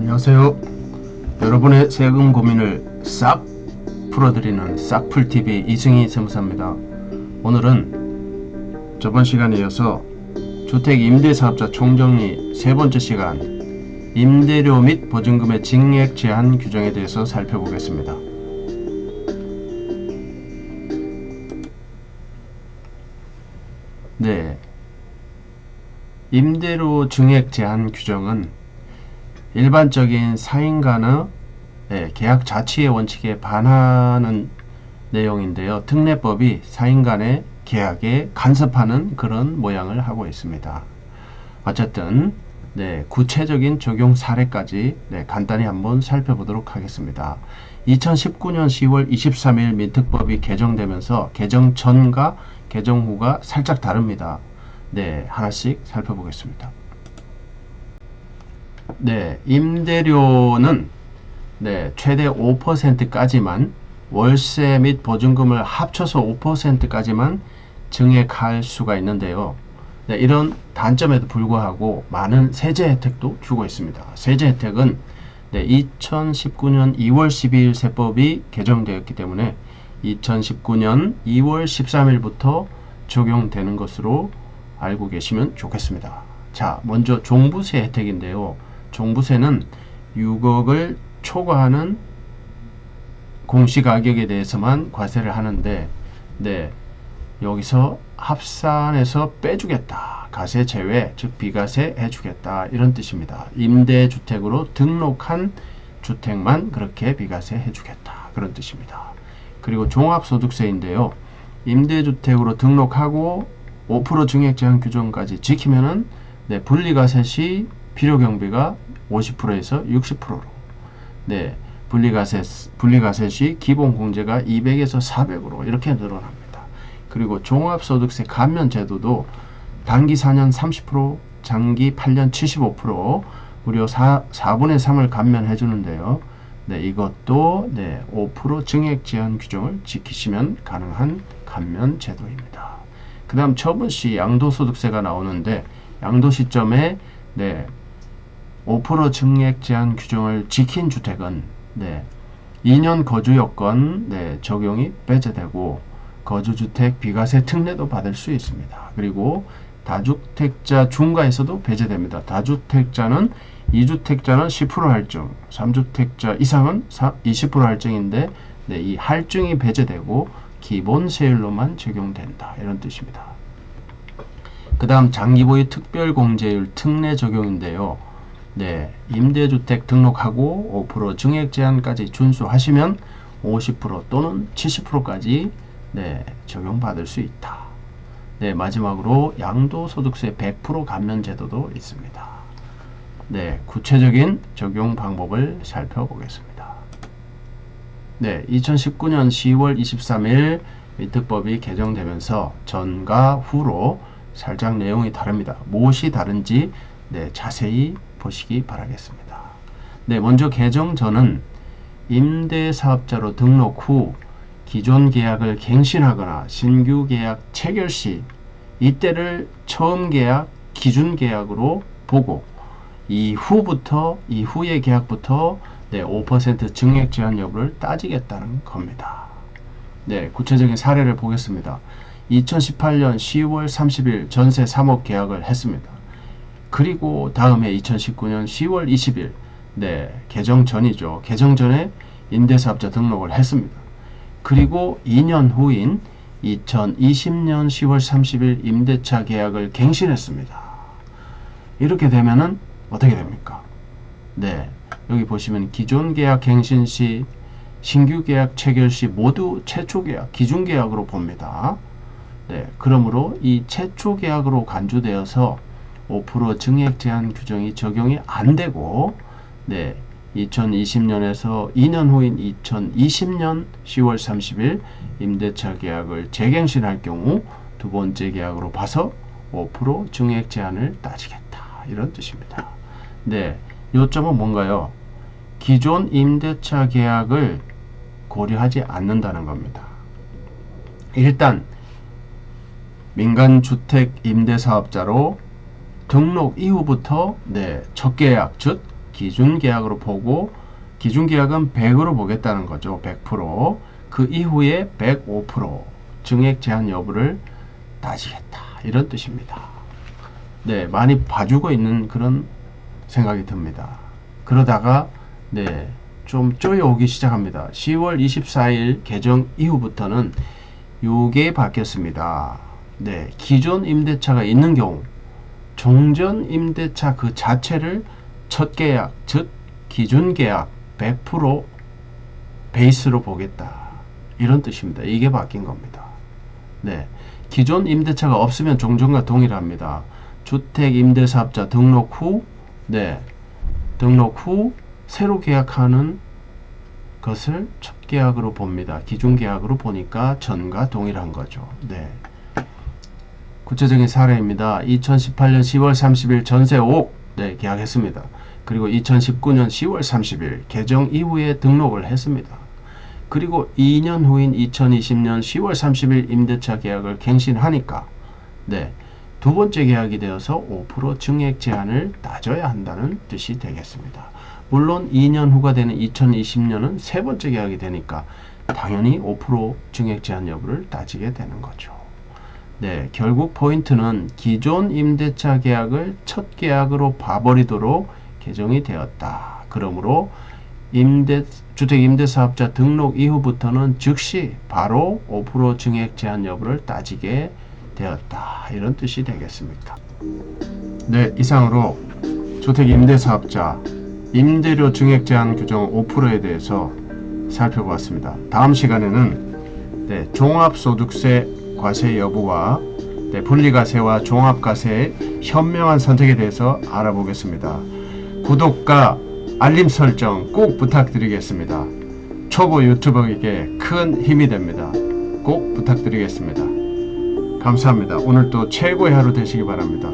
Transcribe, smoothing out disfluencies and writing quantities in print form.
안녕하세요. 여러분의 세금 고민을 싹 풀어드리는 싹풀TV 이승희 세무사입니다. 오늘은 저번 시간에 이어서 주택 임대사업자 총정리 세 번째 시간, 임대료 및 보증금의 증액 제한 규정에 대해서 살펴보겠습니다. 네, 임대료 증액 제한 규정은 일반적인 사인 간의 계약 자체의 원칙에 반하는 내용인데요. 특례법이 사인 간의 계약에 간섭하는 그런 모양을 하고 있습니다. 어쨌든 구체적인 적용 사례까지 간단히 한번 살펴보도록 하겠습니다. 2019년 10월 23일 민특법이 개정되면서 개정 전과 개정 후가 살짝 다릅니다. 하나씩 살펴보겠습니다. 임대료는 최대 5%까지만, 월세 및 보증금을 합쳐서 5%까지만 증액할 수가 있는데요. 이런 단점에도 불구하고 많은 세제 혜택도 주고 있습니다. 세제 혜택은 2019년 2월 12일 세법이 개정되었기 때문에 2019년 2월 13일부터 적용되는 것으로 알고 계시면 좋겠습니다. 자, 먼저 종부세 혜택인데요. 종부세는 6억을 초과하는 공시가격에 대해서만 과세를 하는데 여기서 합산해서 빼주겠다, 가세 제외, 즉 비과세 해주겠다, 이런 뜻입니다. 임대주택으로 등록한 주택만 그렇게 비과세 해주겠다, 그런 뜻입니다. 그리고 종합소득세인데요. 임대주택으로 등록하고 5% 증액 제한 규정까지 지키면은 분리과세 시 필요경비가 50%에서 60%로, 분리과세 시 기본공제가 200에서 400으로 이렇게 늘어납니다. 그리고 종합소득세 감면 제도도 단기 4년 30%, 장기 8년 75%, 무려 4분의 3을 감면해 주는데요. 이것도 5% 증액 제한 규정을 지키시면 가능한 감면 제도입니다. 그 다음 처분시 양도소득세가 나오는데, 양도 시점에 5% 증액 제한 규정을 지킨 주택은 2년 거주 여건 적용이 배제되고 거주주택 비과세 특례도 받을 수 있습니다. 그리고 다주택자 중과에서도 배제됩니다. 다주택자는 2주택자는 10% 할증, 3주택자 이상은 20% 할증인데 이 할증이 배제되고 기본세율로만 적용된다, 이런 뜻입니다. 그 다음 장기보유 특별공제율 특례 적용인데요. 임대주택 등록하고 5% 증액 제한까지 준수하시면 50% 또는 70%까지 적용받을 수 있다. 마지막으로 양도소득세 100% 감면 제도도 있습니다. 구체적인 적용 방법을 살펴보겠습니다. 2019년 10월 23일 민특법이 개정되면서 전과 후로 살짝 내용이 다릅니다. 무엇이 다른지 자세히 보시기 바라겠습니다. 먼저 개정 전은 임대사업자로 등록 후 기존 계약을 갱신하거나 신규 계약 체결 시 이때를 처음 계약, 기준 계약으로 보고 이후의 계약부터 5% 증액 제한 여부를 따지겠다는 겁니다. 구체적인 사례를 보겠습니다. 2018년 10월 30일 전세 3억 계약을 했습니다. 그리고 다음해 2019년 10월 20일 개정 전이죠. 개정 전에 임대사업자 등록을 했습니다. 그리고 2년 후인 2020년 10월 30일 임대차 계약을 갱신했습니다. 이렇게 되면은 어떻게 됩니까? 여기 보시면 기존 계약 갱신 시, 신규 계약 체결 시 모두 최초 계약, 기준 계약으로 봅니다. 그러므로 이 최초 계약으로 간주되어서 5% 증액 제한 규정이 적용이 안 되고 2020년에서 2년 후인 2020년 10월 30일 임대차 계약을 재갱신할 경우 두 번째 계약으로 봐서 5% 증액 제한을 따지겠다, 이런 뜻입니다. 요점은 뭔가요? 기존 임대차 계약을 고려하지 않는다는 겁니다. 일단 민간주택 임대사업자로 등록 이후부터 첫 계약, 즉 기준계약으로 보고 기준계약은 100으로 보겠다는 거죠. 100%. 그 이후에 105% 증액 제한 여부를 따지겠다. 이런 뜻입니다. 네, 많이 봐주고 있는 그런 생각이 듭니다. 그러다가 네, 좀 쪼여오기 시작합니다. 10월 24일 개정 이후부터는 요게 바뀌었습니다. 네, 기존 임대차가 있는 경우 종전 임대차 그 자체를 첫 계약, 즉 기준 계약 100% 베이스로 보겠다. 이런 뜻입니다. 이게 바뀐 겁니다. 네, 기존 임대차가 없으면 종전과 동일합니다. 주택 임대사업자 등록 후, 네, 등록 후 새로 계약하는 것을 첫 계약으로 봅니다. 기준 계약으로 보니까 전과 동일한 거죠. 네. 구체적인 사례입니다. 2018년 10월 30일 전세 5억 네, 계약했습니다. 그리고 2019년 10월 30일 개정 이후에 등록을 했습니다. 그리고 2년 후인 2020년 10월 30일 임대차 계약을 갱신하니까 네, 두 번째 계약이 되어서 5% 증액 제한을 따져야 한다는 뜻이 되겠습니다. 물론 2년 후가 되는 2020년은 세 번째 계약이 되니까 당연히 5% 증액 제한 여부를 따지게 되는 거죠. 네, 결국 포인트는 기존 임대차 계약을 첫 계약으로 봐버리도록 개정이 되었다. 그러므로 주택 임대사업자 등록 이후부터는 즉시 바로 5% 증액 제한 여부를 따지게 되었다. 이런 뜻이 되겠습니다. 네, 이상으로 주택 임대사업자 임대료 증액 제한 규정 5%에 대해서 살펴보았습니다. 다음 시간에는 네, 종합소득세 과세 여부와 네, 분리과세와 종합과세의 현명한 선택에 대해서 알아보겠습니다. 구독과 알림 설정 꼭 부탁드리겠습니다. 초보 유튜버에게 큰 힘이 됩니다. 꼭 부탁드리겠습니다. 감사합니다. 오늘도 최고의 하루 되시기 바랍니다.